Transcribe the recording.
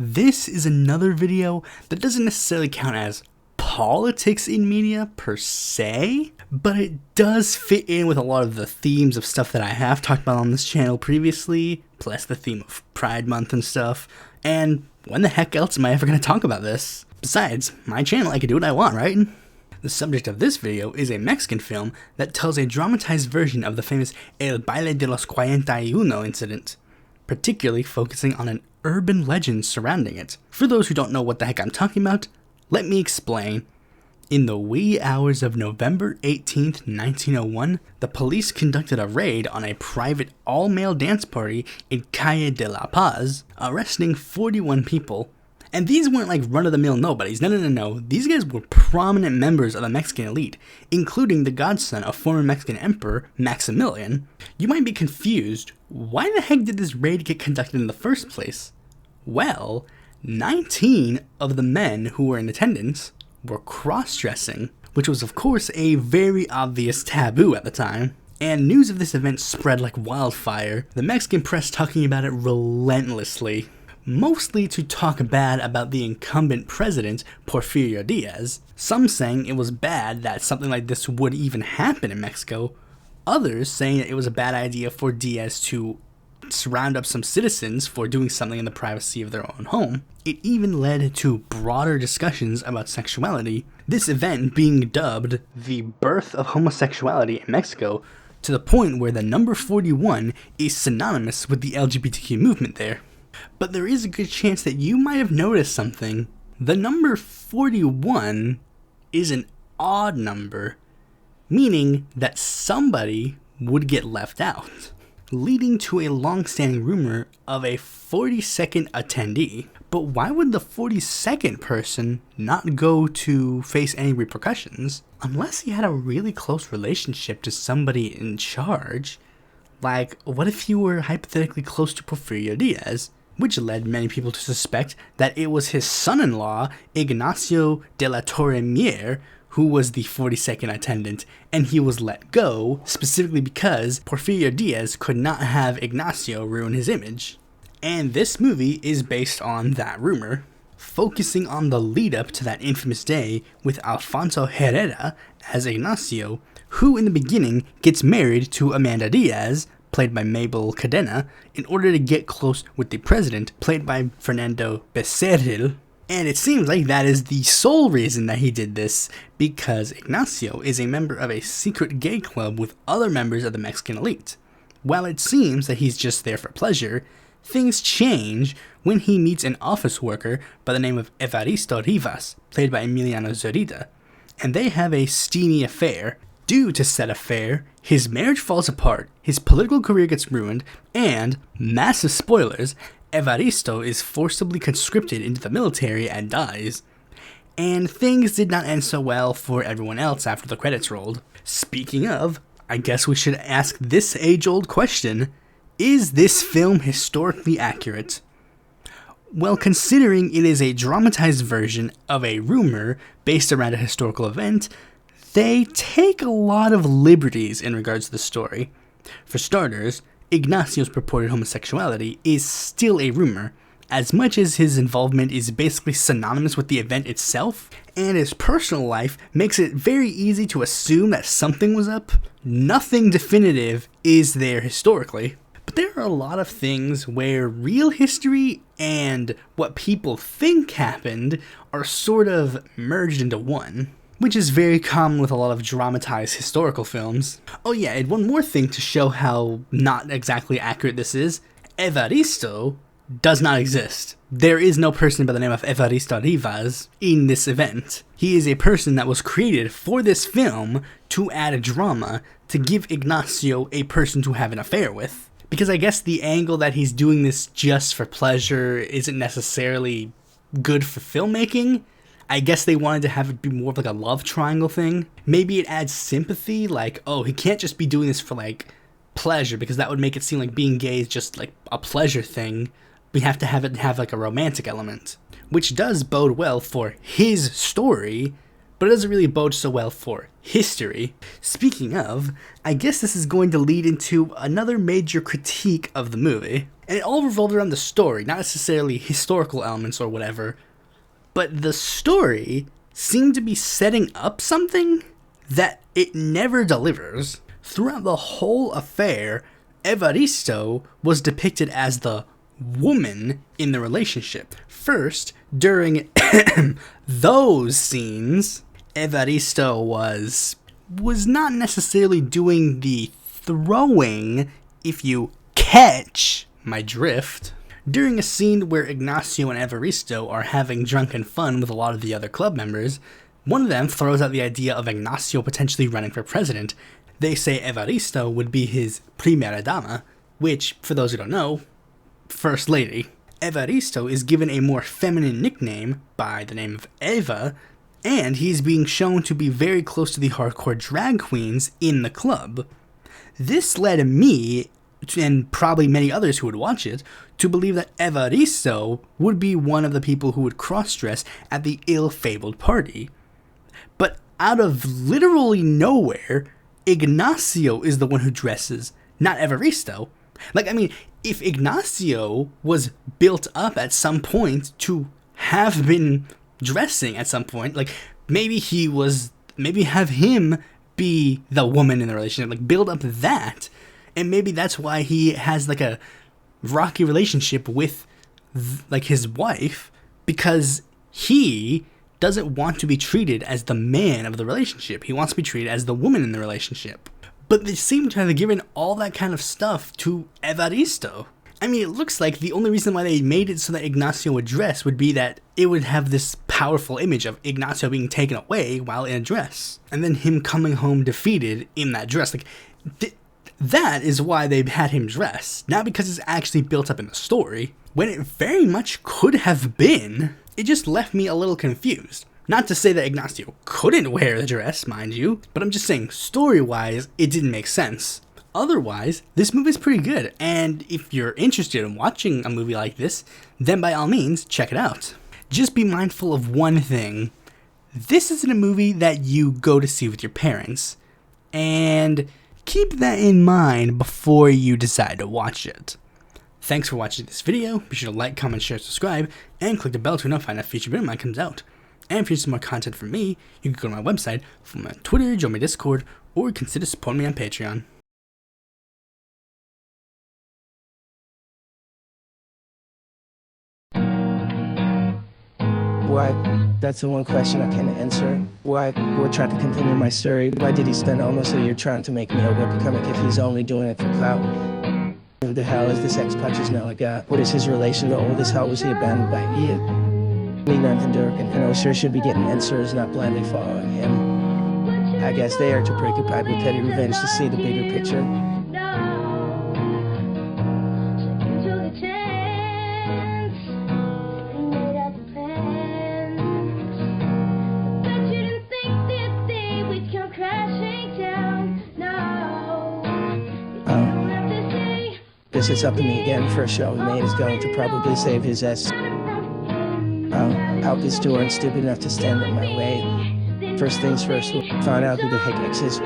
This is another video that doesn't necessarily count as politics in media per se, but it does fit in with a lot of the themes of stuff that I have talked about on this channel previously, plus the theme of Pride Month and stuff, and when the heck else am I ever going to talk about this? Besides, my channel, I can do what I want, right? The subject of this video is a Mexican film that tells a dramatized version of the famous El Baile de los 41 incident, particularly focusing on an urban legend surrounding it. For those who don't know what the heck I'm talking about, let me explain. In the wee hours of November 18th, 1901, the police conducted a raid on a private all-male dance party in Calle de la Paz, arresting 41 people. And these weren't like run-of-the-mill nobodies, no. These guys were prominent members of the Mexican elite, including the godson of former Mexican Emperor Maximilian. You might be confused, why the heck did this raid get conducted in the first place? Well, 19 of the men who were in attendance were cross-dressing, which was of course a very obvious taboo at the time. And news of this event spread like wildfire, the Mexican press talking about it relentlessly. Mostly to talk bad about the incumbent president, Porfirio Diaz, some saying it was bad that something like this would even happen in Mexico, others saying that it was a bad idea for Diaz to round up some citizens for doing something in the privacy of their own home. It even led to broader discussions about sexuality, this event being dubbed the birth of homosexuality in Mexico, to the point where the number 41 is synonymous with the LGBTQ movement there. But there is a good chance that you might have noticed something. The number 41 is an odd number, meaning that somebody would get left out, leading to a long-standing rumor of a 42nd attendee. But why would the 42nd person not go to face any repercussions? Unless he had a really close relationship to somebody in charge. Like, what if you were hypothetically close to Porfirio Diaz? Which led many people to suspect that it was his son-in-law, Ignacio de la Torre Mier, who was the 42nd attendant, and he was let go, specifically because Porfirio Diaz could not have Ignacio ruin his image. And this movie is based on that rumor, focusing on the lead-up to that infamous day with Alfonso Herrera as Ignacio, who in the beginning gets married to Amanda Diaz, played by Mabel Cadena, in order to get close with the president, played by Fernando Becerril. And it seems like that is the sole reason that he did this, because Ignacio is a member of a secret gay club with other members of the Mexican elite. While it seems that he's just there for pleasure, things change when he meets an office worker by the name of Evaristo Rivas, played by Emiliano Zurita, and they have a steamy affair. Due to said affair, his marriage falls apart, his political career gets ruined, and, massive spoilers, Evaristo is forcibly conscripted into the military and dies. And things did not end so well for everyone else after the credits rolled. Speaking of, I guess we should ask this age-old question: is this film historically accurate? Well, considering it is a dramatized version of a rumor based around a historical event, they take a lot of liberties in regards to the story. For starters, Ignacio's purported homosexuality is still a rumor, as much as his involvement is basically synonymous with the event itself, and his personal life makes it very easy to assume that something was up. Nothing definitive is there historically. But there are a lot of things where real history and what people think happened are sort of merged into one, which is very common with a lot of dramatized historical films. Oh yeah, and one more thing to show how not exactly accurate this is: Evaristo does not exist. There is no person by the name of Evaristo Rivas in this event. He is a person that was created for this film to add a drama, to give Ignacio a person to have an affair with. Because I guess the angle that he's doing this just for pleasure isn't necessarily good for filmmaking. I guess they wanted to have it be more of like a love triangle thing. Maybe it adds sympathy, like, oh, he can't just be doing this for like pleasure, because that would make it seem like being gay is just like a pleasure thing. We have to have it have like a romantic element, which does bode well for his story, but it doesn't really bode so well for history. Speaking of, I guess this is going to lead into another major critique of the movie. And it all revolved around the story, not necessarily historical elements or whatever. But the story seemed to be setting up something that it never delivers. Throughout the whole affair, Evaristo was depicted as the woman in the relationship. First, during those scenes, Evaristo was not necessarily doing the throwing, if you catch my drift. During a scene where Ignacio and Evaristo are having drunken fun with a lot of the other club members, one of them throws out the idea of Ignacio potentially running for president. They say Evaristo would be his primera dama, which, for those who don't know, First Lady. Evaristo is given a more feminine nickname by the name of Eva, and he's being shown to be very close to the hardcore drag queens in the club. This led me, and probably many others who would watch it, to believe that Evaristo would be one of the people who would cross-dress at the ill-fabled party. But out of literally nowhere, Ignacio is the one who dresses, not Evaristo. Like, I mean, if Ignacio was built up at some point to have been dressing at some point, like, maybe have him be the woman in the relationship, like, build up that, and maybe that's why he has, like, a rocky relationship with, like, his wife, because he doesn't want to be treated as the man of the relationship. He wants to be treated as the woman in the relationship. But they seem to have given all that kind of stuff to Evaristo. I mean, it looks like the only reason why they made it so that Ignacio would dress would be that it would have this powerful image of Ignacio being taken away while in a dress, and then him coming home defeated in that dress. Like, that is why they had him dress, not because it's actually built up in the story, when it very much could have been. It just left me a little confused. Not to say that Ignacio couldn't wear the dress, mind you, but I'm just saying, story-wise, it didn't make sense. Otherwise, this movie is pretty good, and if you're interested in watching a movie like this, then by all means, check it out. Just be mindful of one thing. This isn't a movie that you go to see with your parents, and keep that in mind before you decide to watch it. Thanks for watching this video. Be sure to like, comment, share, subscribe, and click the bell to notify when a future video of mine comes out. And if you need some more content from me, you can go to my website, follow my Twitter, join my Discord, or consider supporting me on Patreon. Why? That's the one question I can't answer. Why? We're trying to continue my story. Why did he spend almost a year trying to make me a webcomic if he's only doing it for clout? Who the hell is this 𝔬𝔦𝔩𝔥𝔬𝔲𝔢𝔱𝔬𝔢? What is his relation to all this? How was he abandoned by Ian? Me, none and Dirk, and 𝔬𝔦𝔩𝔥𝔬𝔲𝔢𝔱 should be getting answers, not blindly following him. I guess they are too preoccupied with petty revenge to see the bigger picture. This is up to me again. First show we made is going to probably save his ass. How this two aren't stupid enough to stand in my way. First things first, we'll find out who the heck X is.